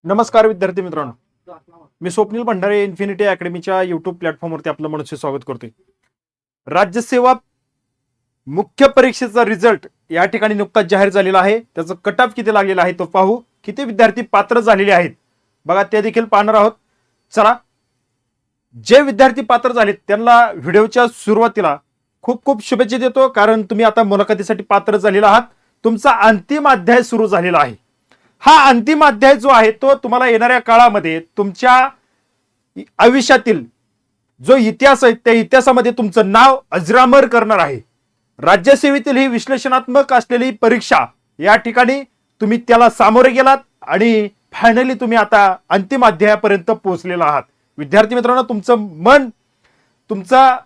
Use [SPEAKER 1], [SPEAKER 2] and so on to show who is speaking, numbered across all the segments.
[SPEAKER 1] नमस्कार विद्यार्थी मित्रांनो, मी स्वप्नील भंडारे इन्फिनिटी अकॅडमीच्या युट्यूब प्लॅटफॉर्मवरती आपलं मनसे स्वागत करतोय. राज्यसेवा मुख्य परीक्षेचा रिझल्ट या ठिकाणी नुकताच जाहीर झालेला आहे. त्याचं कट ऑफ किती लागलेला आहे तो पाहू. किती विद्यार्थी पात्र झालेले आहेत बघा, ते देखील पाहणार आहोत. चला, जे विद्यार्थी पात्र झालेत त्यांना व्हिडिओच्या सुरुवातीला खूप खूप शुभेच्छा देतो, कारण तुम्ही आता मुलाखतीसाठी पात्र झालेला आहात. तुमचा अंतिम अध्याय सुरू झालेला आहे. हा अंतिम अध्याय जो आहे तो तुम्हाला येणाऱ्या काळामध्ये तुमच्या आयुष्यातील जो इतिहास आहे त्या इतिहासामध्ये तुमचं नाव अजरामर करणार आहे. राज्यसेवेतील ही विश्लेषणात्मक असलेली परीक्षा या ठिकाणी तुम्ही त्याला सामोरे गेलात आणि फायनली तुम्ही आता अंतिम अध्यायापर्यंत पोहोचलेला आहात. विद्यार्थी मित्रांनो, तुमचं मन तुमचा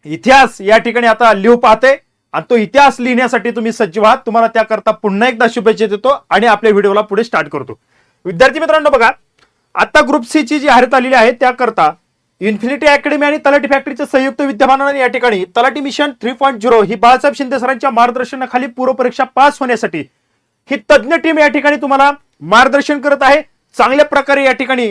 [SPEAKER 1] इतिहास या ठिकाणी आता लिहू पाहते आणि तो इतिहास लिहिण्यासाठी तुम्ही सज्ज आहात. तुम्हाला त्याकरता पुन्हा एकदा शुभेच्छा देतो आणि आपल्या व्हिडिओला पुढे स्टार्ट करतो. विद्यार्थी मित्रांनो बघा, आता ग्रुप सी ची जी जाहिरात आलेली आहे त्याकरता इन्फिनिटी अकॅडमी आणि तलाठी फॅक्टरीच्या संयुक्त विद्यमानाने या ठिकाणी तलाठी मिशन 3.0 ही बाळासाहेब शिंदे सरांच्या मार्गदर्शनाखाली पूर्व परीक्षा पास होण्यासाठी ही तज्ञ टीम या ठिकाणी तुम्हाला मार्गदर्शन करत आहे. चांगल्या प्रकारे या ठिकाणी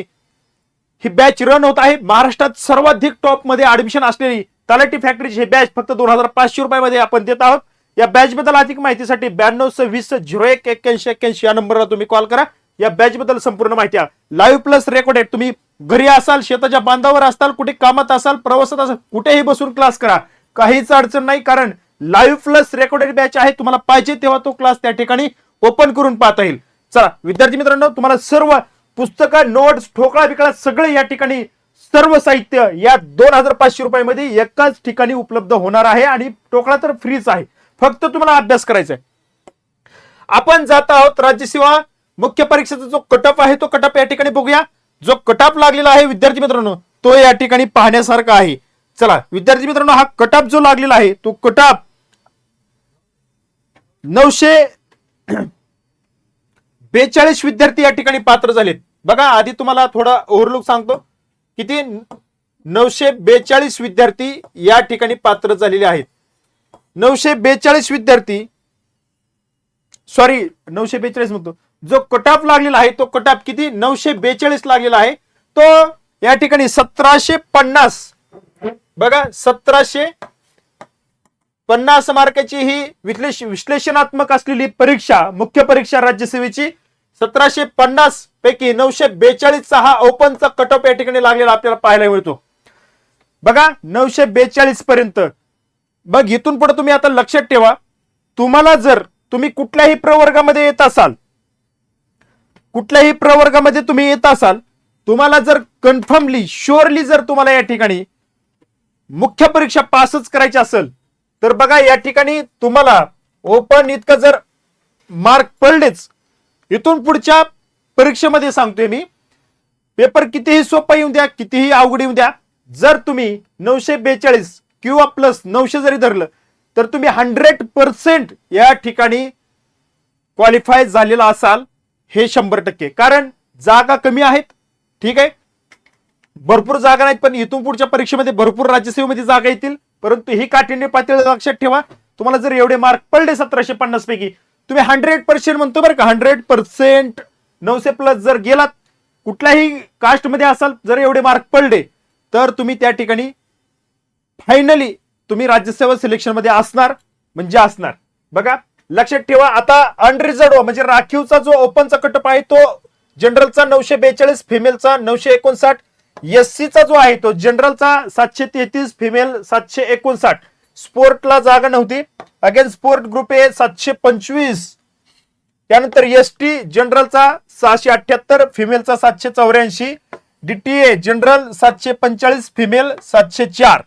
[SPEAKER 1] ही बॅच रन होत आहे. महाराष्ट्रात सर्वाधिक टॉप मध्ये ऍडमिशन असलेली तलाठी फॅक्टरीची हे बॅच फक्त 2500 रुपयामध्ये आपण देत आहोत. या बॅच बद्दल अधिक माहितीसाठी 9220018181 या नंबरला तुम्ही कॉल करा. या बॅच बद्दल संपूर्ण माहिती लाईव्ह प्लस रेकॉर्डेड. तुम्ही घरी असाल, शेताच्या बांधावर असाल, कुठे कामात असाल, प्रवासात असाल, कुठेही बसून क्लास करा, काहीच अडचण नाही, कारण लाईव्ह प्लस रेकॉर्डेड बॅच आहे. तुम्हाला पाहिजे तेव्हा तो क्लास त्या ठिकाणी ओपन करून पाहता येईल. चला विद्यार्थी मित्रांनो, तुम्हाला सर्व पुस्तकं, नोट्स, ठोकळा बिकळा सगळे या ठिकाणी सर्व साहित्य या 2500 रुपयामध्ये एकाच ठिकाणी उपलब्ध होणार आहे आणि टोकळा तर फ्रीच आहे. फक्त तुम्हाला अभ्यास करायचा आहे. आपण जात आहोत राज्यसेवा मुख्य परीक्षेचा जो कटअप आहे तो कटअप या ठिकाणी बघूया. जो कटअप लागलेला आहे विद्यार्थी मित्रांनो तो या ठिकाणी पाहण्यासारखा आहे. चला विद्यार्थी मित्रांनो, हा कटअप जो लागलेला आहे तो कटअप 942 विद्यार्थी या ठिकाणी पात्र झालेत. बघा, आधी तुम्हाला थोडा ओव्हरलुक सांगतो. किती 942 विद्यार्थी या ठिकाणी पात्र झालेले आहेत. 942 विद्यार्थी, सॉरी 942 म्हणतो, जो कटऑफ लागलेला आहे तो कटऑफ किती 942 लागलेला आहे. तो या ठिकाणी 1750, बघा 1750 मार्काची ही विश्लेषणात्मक असलेली परीक्षा, मुख्य परीक्षा राज्यसेवेची 1750 पैकी 942 चा हा ओपनचा कटऑफ या ठिकाणी लागलेला आपल्याला पाहायला मिळतो. बघा 942 पर्यंत. बघ, इथून पुढे तुम्ही आता लक्षात ठेवा, तुम्हाला जर तुम्ही कुठल्याही प्रवर्गामध्ये येत असाल, कुठल्याही प्रवर्गामध्ये तुम्ही येत असाल, तुम्हाला जर कन्फर्मली शुअरली जर तुम्हाला या ठिकाणी मुख्य परीक्षा पासच करायची असेल तर बघा या ठिकाणी तुम्हाला ओपन इतकं जर मार्क पडलेच, इथून पुढच्या परीक्षेमध्ये सांगतोय मी, पेपर कितीही सोपा येऊन द्या, कितीही अवघड येऊन द्या, जर तुम्ही 942 किंवा प्लस 900 जरी धरलं तर तुम्ही 100% या ठिकाणी क्वालिफाय झालेला असाल, हे 100%. कारण जागा कमी आहेत, ठीक आहे, भरपूर जागा नाहीत, पण इथून पुढच्या परीक्षेमध्ये भरपूर राज्यसेवेमध्ये जागा येतील. परंतु ही काठिण्य पातळी लक्षात ठेवा, तुम्हाला जर एवढे मार्क पडले 1750 पैकी, तुम्ही 100% म्हणतो बरं का, 100% 900 प्लस जर गेलात, कुठल्याही कास्ट मध्ये असाल, जर एवढे मार्क पडले तर तुम्ही त्या ठिकाणी फायनली तुम्ही राज्यसेवा सिलेक्शन मध्ये असणार म्हणजे असणार. बघा लक्षात ठेवा, आता अनरिझर्व्ड म्हणजे राखीवचा जो ओपनचा कटअप आहे तो जनरलचा 942, फिमेलचा 959, एससीचा जो आहे तो जनरलचा 733, फिमेल 759. स्पोर्टला जागा नव्हती, अगेन स्पोर्ट ग्रुप ए 725, त्यानंतर एसटी जनरलचा 678, फिमेलचा 784, DTA general 745, female 704,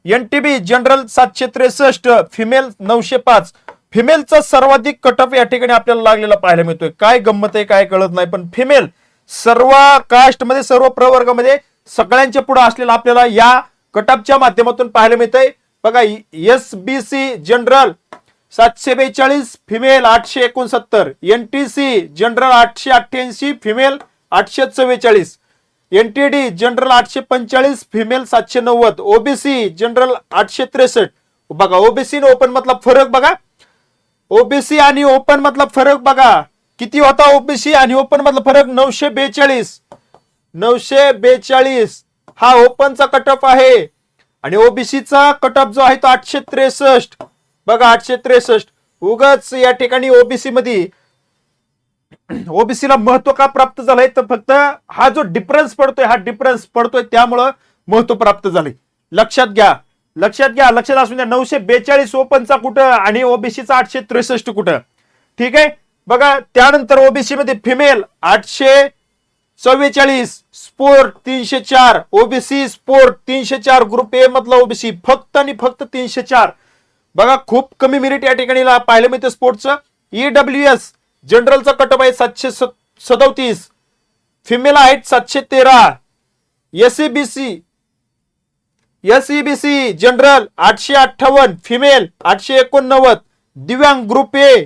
[SPEAKER 1] NTB general 763, female 905. फिमेलचा सर्वाधिक कटअप या ठिकाणी आपल्याला लागलेला पाहायला मिळतोय. काय गंमत आहे काय कळत नाही, पण फिमेल सर्व कास्ट मध्ये, सर्व प्रवर्गामध्ये सगळ्यांच्या पुढे असलेला आपल्याला या कटअपच्या माध्यमातून पाहायला मिळतंय. बघा, SBC general 742, female 869, NTC general 888, female 844, NTD general 845, female 790, OBC general 863. बघा ओबीसी ओपन मधला फरक बघा, ओबीसी आणि ओपन मधला फरक बघा. किती होता ओबीसी आणि ओपन मधला फरक 942 हा ओपनचा कट ऑफ आहे आणि ओबीसीचा कट ऑफ जो आहे तो 863. बघा 863. उगाच या ठिकाणी ओबीसीला महत्व का प्राप्त झालंय तर फक्त हा जो डिफरन्स पडतोय त्यामुळं महत्व प्राप्त झाले. लक्षात घ्या. लक्षात असून द्या. 942 ओपनचा कुठं आणि ओबीसीचा 863 कुठं. ठीक आहे. बघा त्यानंतर ओबीसी मध्ये female 844, sport 304, OBC sport 304, group A मधला ओबीसी फक्त आणि फक्त 304. बघा खूप कमी मेरिट या ठिकाणी पाहायला मिळते स्पोर्टचं. ईडब्ल्यूएस जनरलचा कटअप आहे 737, फिमेल आहेत 713, एसईबीसी जनरल 858, फिमेल 889, दिव्यांग ग्रुप ए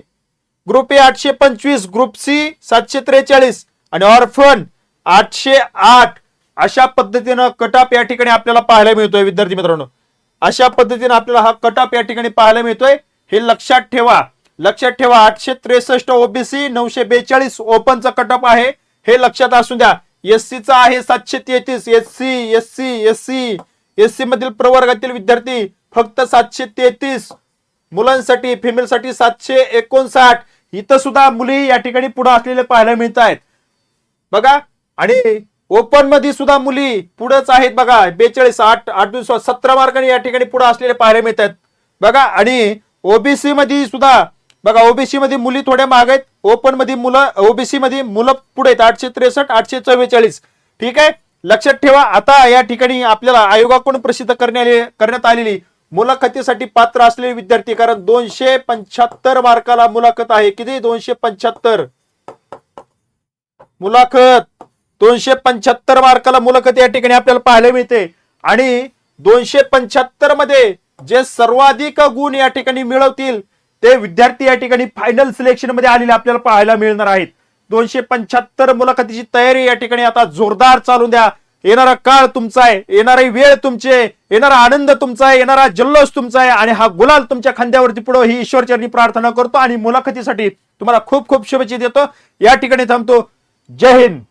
[SPEAKER 1] 825, ग्रुप सी 743 आणि ऑर्फन 808. अशा पद्धतीनं कटअप या ठिकाणी आपल्याला पाहायला मिळतोय विद्यार्थी मित्रांनो. अशा पद्धतीने आपल्याला हा कटअप या ठिकाणी पाहायला मिळतोय. हे लक्षात ठेवा. 863 ओबीसी, 942 ओपनचा कटअप आहे. हे लक्षात असू द्या. एससीचा आहे 733. एससी मधील प्रवर्गातील विद्यार्थी फक्त 733 मुलांसाठी, फिमेलसाठी 759. इथं सुद्धा मुली या ठिकाणी पुढे असलेले पाहायला मिळत आहेत बघा. आणि ओपन मध्ये सुद्धा मुली पुढेच आहेत बघा. 42, 17 मार्कांनी या ठिकाणी पुढे असलेले पाहायला मिळत आहेत बघा. आणि ओबीसी मध्ये सुद्धा बघा, ओबीसी मध्ये मुली थोड्या माग आहेत, ओपन मध्ये ओबीसी मध्ये मुलं पुढे आहेत 863, 844. ठीक आहे. लक्षात ठेवा. आता या ठिकाणी आपल्याला आयोगाकडून प्रसिद्ध करण्यात आलेली मुलाखतीसाठी पात्र असलेले विद्यार्थी, कारण 275 मार्काला मुलाखत आहे. किती? 275 मुलाखत. 275 मार्काला मुलाखत या ठिकाणी आपल्याला पाहायला मिळते. आणि 275 मध्ये जे सर्वाधिक गुण या ठिकाणी मिळवतील ते विद्यार्थी या ठिकाणी फायनल सिलेक्शन मध्ये आलेले आपल्याला पाहायला मिळणार आहेत. 275 मुलाखतीची तयारी या ठिकाणी आता जोरदार चालू द्या. येणारा काळ तुमचा आहे, येणारी वेळ तुमचे, येणारा आनंद तुमचा आहे, येणारा जल्लोष तुमचा आहे आणि हा गुलाल तुमच्या खांद्यावरती पुढे ही ईश्वरचरणी प्रार्थना करतो आणि मुलाखतीसाठी तुम्हाला खूप खूप शुभेच्छा देतो. या ठिकाणी थांबतो. जय हिंद.